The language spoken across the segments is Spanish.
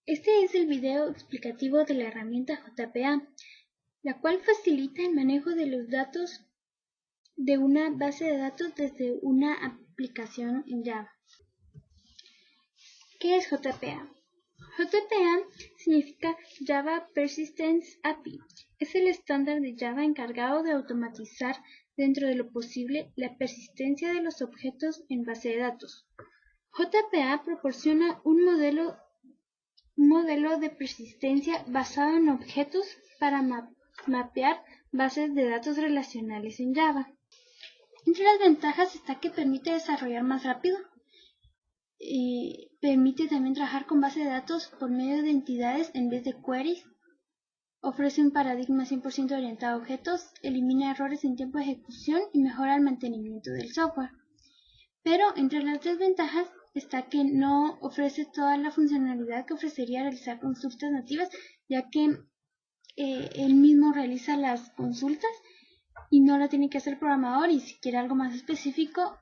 Este es el video explicativo de la herramienta JPA, la cual facilita el manejo de los datos de una base de datos desde una aplicación en Java. ¿Qué es JPA? JPA significa Java Persistence API. Es el estándar de Java encargado de automatizar dentro de lo posible la persistencia de los objetos en base de datos. JPA proporciona un modelo de persistencia basado en objetos para mapear bases de datos relacionales en Java. Entre las ventajas está que permite desarrollar más rápido, permite también trabajar con base de datos por medio de entidades en vez de queries, ofrece un paradigma 100% orientado a objetos, elimina errores en tiempo de ejecución y mejora el mantenimiento del software. Pero entre las desventajas está que no ofrece toda la funcionalidad que ofrecería realizar consultas nativas, ya que él mismo realiza las consultas y no lo tiene que hacer el programador, y si quiere algo más específico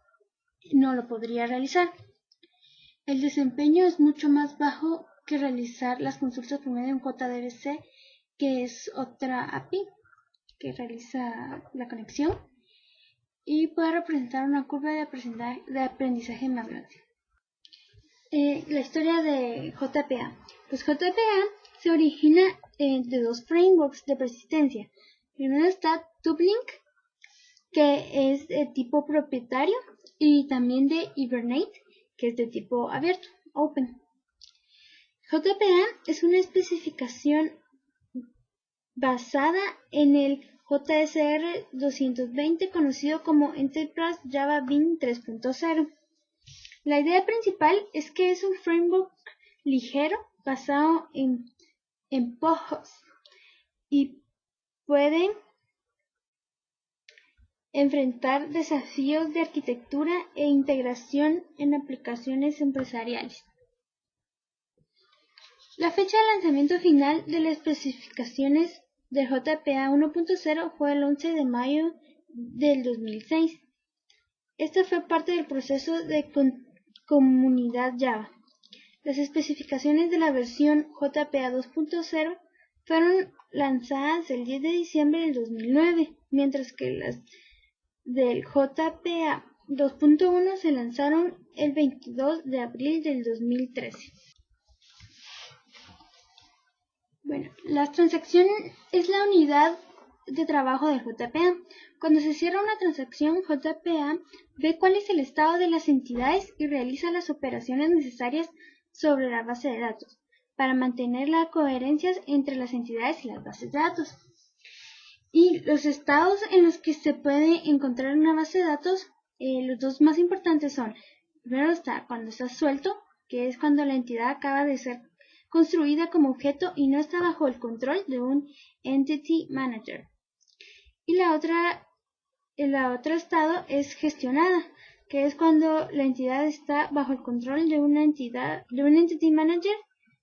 no lo podría realizar. El desempeño es mucho más bajo que realizar las consultas por medio de un JDBC, que es otra API que realiza la conexión y puede representar una curva de aprendizaje más grande. La historia de JPA. Pues JPA se origina de dos frameworks de persistencia. Primero está TubeLink, que es de tipo propietario, y también de Hibernate, que es de tipo abierto, open. JPA es una especificación basada en el JSR 220, conocido como Enterprise Java Bean 3.0. La idea principal es que es un framework ligero basado en POJs y pueden enfrentar desafíos de arquitectura e integración en aplicaciones empresariales. La fecha de lanzamiento final de las especificaciones del JPA 1.0 fue el 11 de mayo del 2006. Esto fue parte del proceso de comunidad Java. Las especificaciones de la versión JPA 2.0 fueron lanzadas el 10 de diciembre del 2009, mientras que las del JPA 2.1 se lanzaron el 22 de abril del 2013. Bueno, la transacción es la unidad de trabajo del JPA. Cuando se cierra una transacción, JPA ve cuál es el estado de las entidades y realiza las operaciones necesarias sobre la base de datos para mantener la coherencia entre las entidades y las bases de datos. Y los estados en los que se puede encontrar una base de datos, los dos más importantes son: primero está cuando está suelto, que es cuando la entidad acaba de ser construida como objeto y no está bajo el control de un Entity Manager. Y el otro estado es gestionada, que es cuando la entidad está bajo el control de un Entity Manager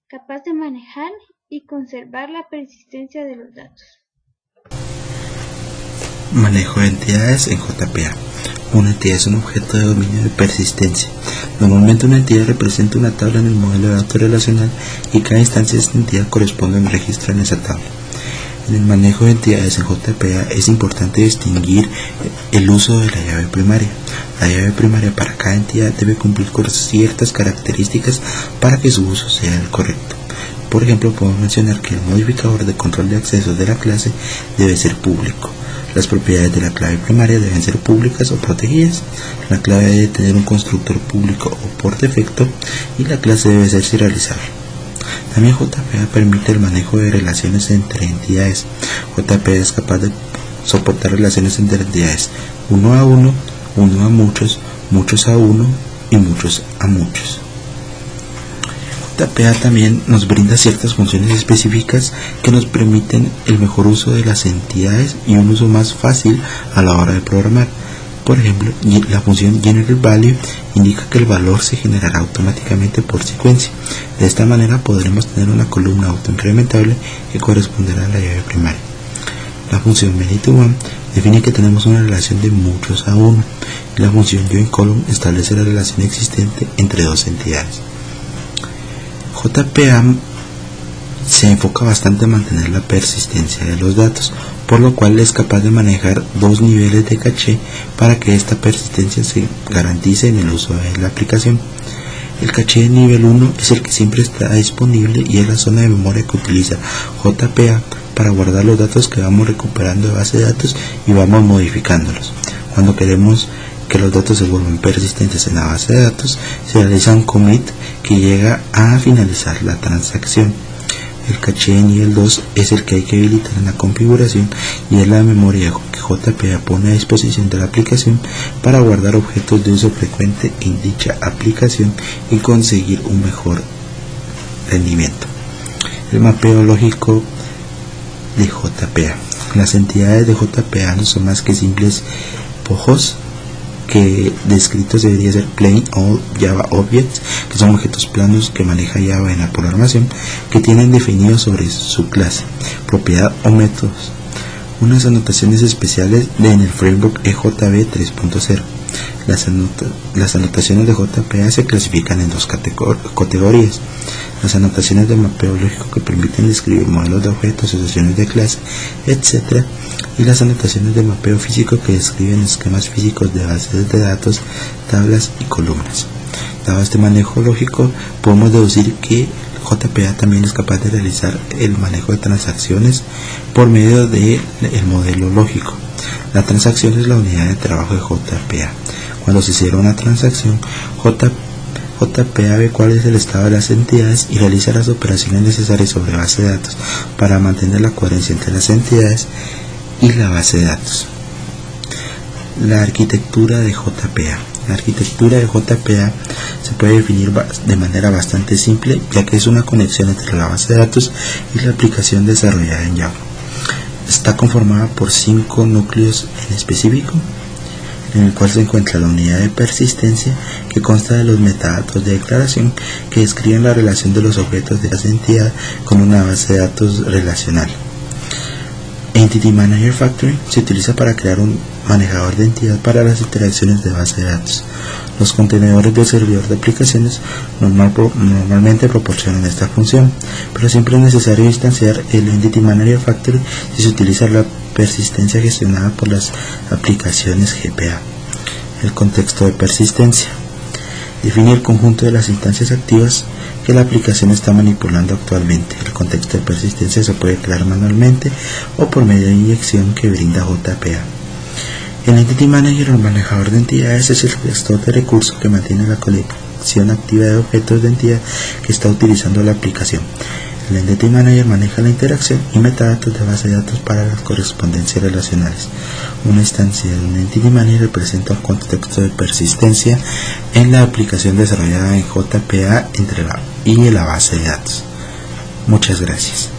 capaz de manejar y conservar la persistencia de los datos. Manejo de entidades en JPA. Una entidad es un objeto de dominio de persistencia. Normalmente una entidad representa una tabla en el modelo de datos relacional y cada instancia de esta entidad corresponde a un registro en esa tabla. En el manejo de entidades en JPA es importante distinguir el uso de la llave primaria. La llave primaria para cada entidad debe cumplir con ciertas características para que su uso sea el correcto. Por ejemplo, podemos mencionar que el modificador de control de accesos de la clase debe ser público. Las propiedades de la clave primaria deben ser públicas o protegidas. La clave debe tener un constructor público o por defecto y la clase debe ser serializable. También JPA permite el manejo de relaciones entre entidades. JPA es capaz de soportar relaciones entre entidades uno a uno, uno a muchos, muchos a uno y muchos a muchos. JPA también nos brinda ciertas funciones específicas que nos permiten el mejor uso de las entidades y un uso más fácil a la hora de programar. Por ejemplo, la función GeneralValue indica que el valor se generará automáticamente por secuencia. De esta manera podremos tener una columna autoincrementable que corresponderá a la llave primaria. La función many-to-one define que tenemos una relación de muchos a uno. Y la función join-column establece la relación existente entre dos entidades. JPA se enfoca bastante en mantener la persistencia de los datos, por lo cual es capaz de manejar dos niveles de caché para que esta persistencia se garantice en el uso de la aplicación. El caché de nivel 1 es el que siempre está disponible y es la zona de memoria que utiliza JPA para guardar los datos que vamos recuperando de base de datos y vamos modificándolos. Cuando queremos que los datos se vuelvan persistentes en la base de datos, se realiza un commit que llega a finalizar la transacción. El caché de nivel 2 es el que hay que habilitar en la configuración y es la memoria que JPA pone a disposición de la aplicación para guardar objetos de uso frecuente en dicha aplicación y conseguir un mejor rendimiento. El mapeo lógico de JPA. Las entidades de JPA no son más que simples POJs que descritos debería ser Plain Old Java Objects, que son objetos planos que maneja Java en la programación, que tienen definido sobre su clase, propiedad o métodos unas anotaciones especiales en el framework EJB 3.0. Las anotaciones de JPA se clasifican en dos categorías: las anotaciones de mapeo lógico que permiten describir modelos de objetos, asociaciones de clase, etc., y las anotaciones de mapeo físico que describen esquemas físicos de bases de datos, tablas y columnas. Dado este manejo lógico, podemos deducir que JPA también es capaz de realizar el manejo de transacciones por medio del modelo lógico. La transacción es la unidad de trabajo de JPA. Cuando se cierra una transacción, JPA ve cuál es el estado de las entidades y realiza las operaciones necesarias sobre base de datos para mantener la coherencia entre las entidades y la base de datos. La arquitectura de JPA. La arquitectura de JPA se puede definir de manera bastante simple, ya que es una conexión entre la base de datos y la aplicación desarrollada en Java. Está conformada por 5 núcleos en específico, en el cual se encuentra la unidad de persistencia, que consta de los metadatos de declaración que describen la relación de los objetos de esa entidad con una base de datos relacional. Entity Manager Factory se utiliza para crear un manejador de entidad para las interacciones de base de datos. Los contenedores del servidor de aplicaciones normalmente proporcionan esta función, pero siempre es necesario instanciar el Entity Manager Factory si se utiliza la persistencia gestionada por las aplicaciones GPA. El contexto de persistencia. Define el conjunto de las instancias activas que la aplicación está manipulando actualmente. El contexto de persistencia se puede crear manualmente o por medio de inyección que brinda JPA. El Entity Manager o manejador de entidades es el gestor de recursos que mantiene la colección activa de objetos de entidad que está utilizando la aplicación. El Entity Manager maneja la interacción y metadatos de base de datos para las correspondencias relacionales. Una instancia de un Entity Manager representa un contexto de persistencia en la aplicación desarrollada en JPA entre la base de datos. Muchas gracias.